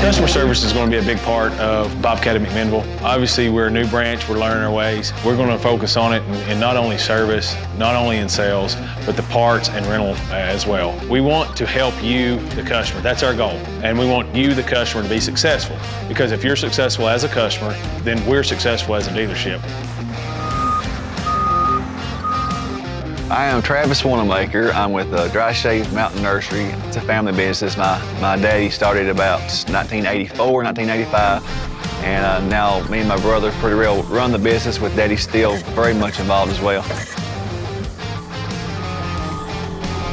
Customer service is going to be a big part of Bobcat of McMinnville. Obviously, we're a new branch, we're learning our ways. We're going to focus on it in not only service, not only in sales, but the parts and rental as well. We want to help you, the customer. That's our goal. And we want you, the customer, to be successful. Because if you're successful as a customer, then we're successful as a dealership. I am Travis Wanamaker. I'm with Dry Shave Mountain Nursery. It's a family business. My daddy started about 1984, 1985, and now me and my brother pretty well run the business, with daddy still very much involved as well.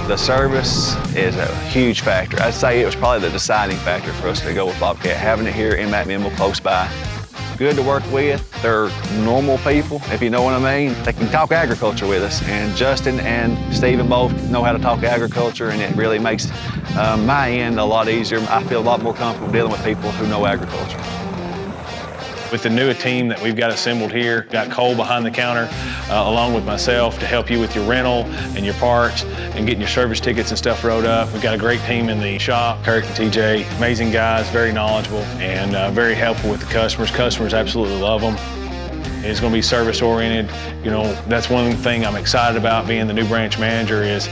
The service is a huge factor. I'd say it was probably the deciding factor for us to go with Bobcat, having it here in McMinnville close by. Good to work with. They're normal people, if you know what I mean. They can talk agriculture with us, and Justin and Steven both know how to talk agriculture, and it really makes my end a lot easier. I feel a lot more comfortable dealing with people who know agriculture. With the new team that we've got assembled here, got Cole behind the counter, along with myself, to help you with your rental and your parts and getting your service tickets and stuff wrote up. We've got a great team in the shop, Kirk and TJ, amazing guys, very knowledgeable and very helpful with the customers. Customers absolutely love them. It's going to be service-oriented. You know, that's one thing I'm excited about being the new branch manager is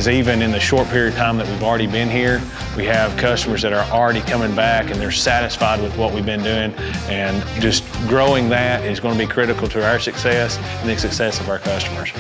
even in the short period of time that we've already been here, we have customers that are already coming back and they're satisfied with what we've been doing. And just growing that is going to be critical to our success and the success of our customers.